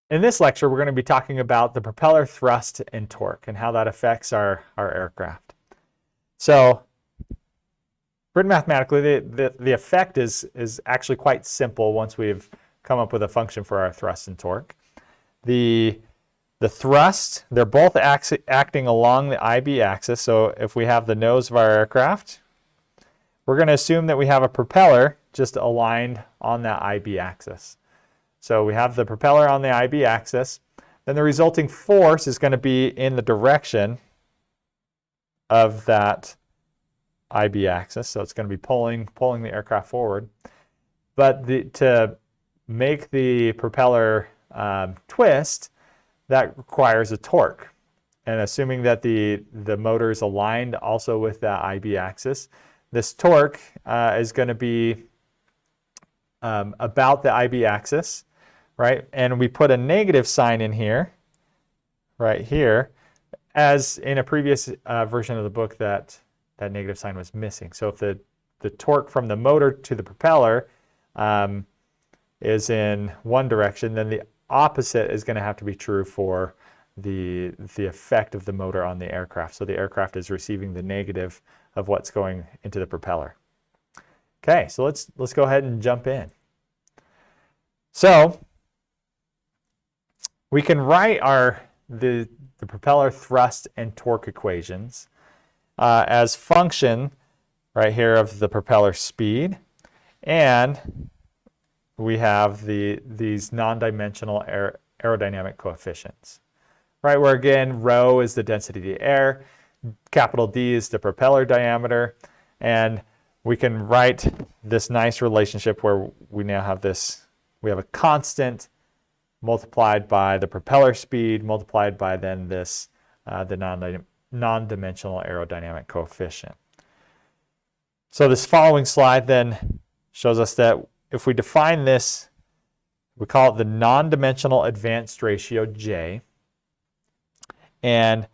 In this lecture, we're going to be talking about the propeller thrust and torque and how that affects our aircraft. So, written mathematically, the effect is actually quite simple once we've come up with a function for our thrust and torque. The thrust, they're both acting along the IB axis. So if we have the nose of our aircraft, we're going to assume that we have a propeller just aligned on that IB axis. So we have the propeller on the IB axis. Then the resulting force is going to be in the direction of that IB axis. So it's going to be pulling the aircraft forward. But to make the propeller twist, that requires a torque. And assuming that the motor is aligned also with that IB axis, this torque is going to be about the IB axis, right? And we put a negative sign in here, right here, as in a previous version of the book that negative sign was missing. So if the torque from the motor to the propeller is in one direction, then the opposite is going to have to be true for the effect of the motor on the aircraft. So the aircraft is receiving the negative of what's going into the propeller. Okay, so let's go ahead and jump in. So we can write the propeller thrust and torque equations as function right here of the propeller speed, and we have these non-dimensional aerodynamic coefficients, right? Where again, rho is the density of the air, capital D is the propeller diameter, and we can write this nice relationship where we now have this, we have a constant multiplied by the propeller speed multiplied by then this, the non-dimensional aerodynamic coefficient. So this following slide then shows us that if we define this, we call it the non-dimensional advanced ratio J. And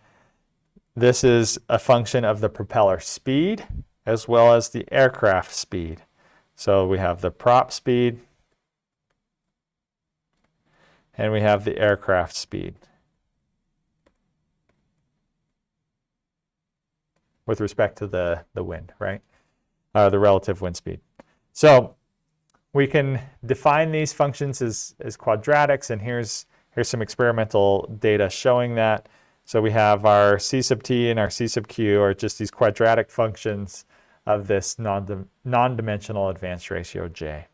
this is a function of the propeller speed as well as the aircraft speed. So we have the prop speed and we have the aircraft speed with respect to the wind, right? The relative wind speed. So we can define these functions as quadratics, and here's some experimental data showing that. So we have our C sub t and our C sub q are just these quadratic functions of this non-dimensional advanced ratio J.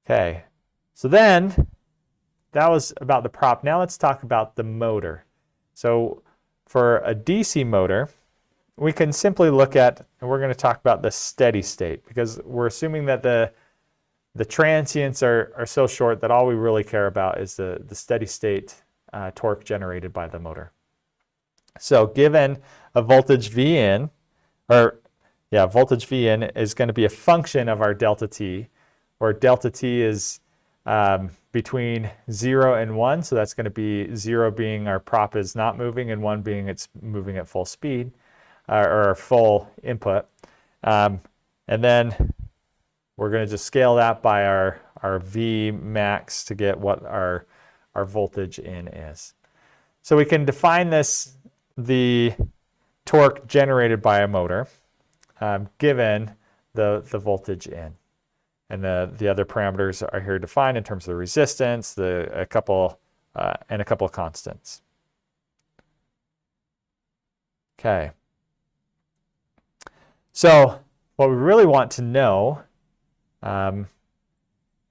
Okay, so then that was about the prop. Now let's talk about the motor. So for a DC motor, we can simply look at, and we're going to talk about the steady state, because we're assuming that the transients are so short that all we really care about is the steady state torque generated by the motor. So given a voltage Vn, voltage Vn is going to be a function of our delta t, where delta t is between 0 and 1, so that's going to be 0 being our prop is not moving and 1 being it's moving at full speed. Or full input, and then we're going to just scale that by our V max to get what our voltage in is. So we can define this, the torque generated by a motor, given the voltage in, and the other parameters are here defined in terms of the resistance, a couple of constants. Okay. So what we really want to know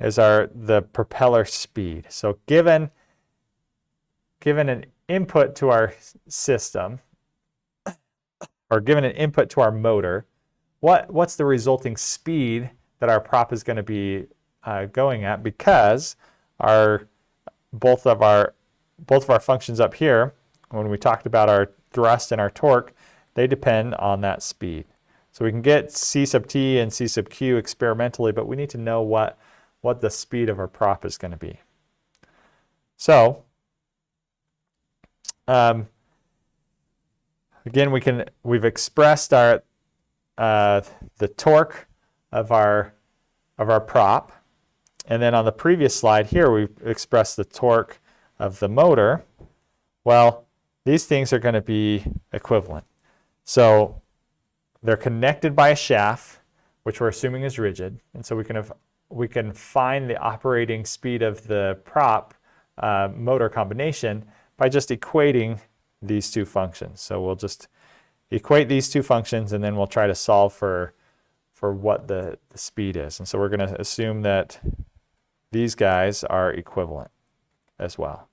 is the propeller speed. So given an input to our system, or given an input to our motor, what's the resulting speed that our prop is going to be going at? Because both of our functions up here, when we talked about our thrust and our torque, they depend on that speed. So we can get C sub t and C sub q experimentally, but we need to know what the speed of our prop is going to be. So again, we've expressed the torque of our prop And then on the previous slide here, we expressed the torque of the motor. Well, these things are going to be equivalent. So they're connected by a shaft, which we're assuming is rigid. And so we can find the operating speed of the prop motor combination by just equating these two functions. So we'll just equate these two functions, and then we'll try to solve for what the speed is. And so we're going to assume that these guys are equivalent as well.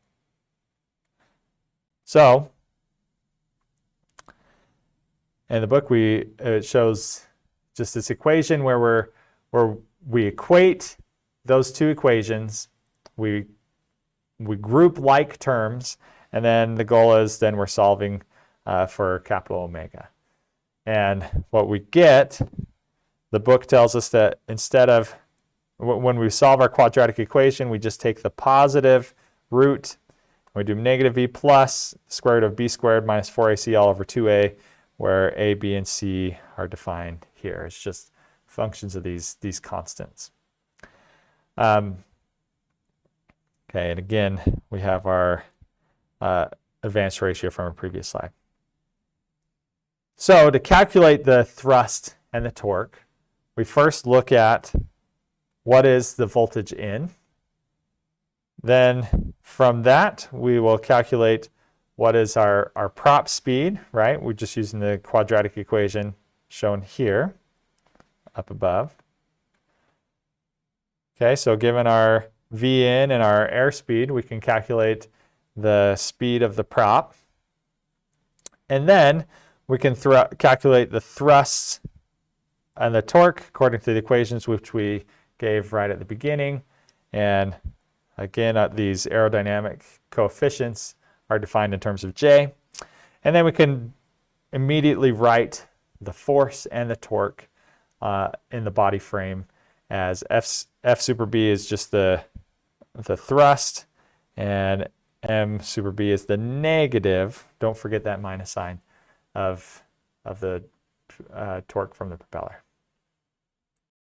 So in the book, it shows just this equation where we equate those two equations, we group like terms, and then the goal is then we're solving for capital omega. And what we get, the book tells us that instead of, when we solve our quadratic equation, we just take the positive root, we do negative v plus square root of b squared minus 4ac all over 2a, where a, b, and c are defined here. It's just functions of these constants. Okay, and again, we have our advanced ratio from a previous slide. So to calculate the thrust and the torque, we first look at what is the voltage in. Then from that, we will calculate what is our prop speed, right? We're just using the quadratic equation shown here, up above. Okay, so given our V in and our airspeed, we can calculate the speed of the prop. And then we can calculate the thrusts and the torque according to the equations which we gave right at the beginning. And again, these aerodynamic coefficients are defined in terms of J. And then we can immediately write the force and the torque in the body frame as F super B is just the thrust, and M super B is the negative, don't forget that minus sign, of the torque from the propeller.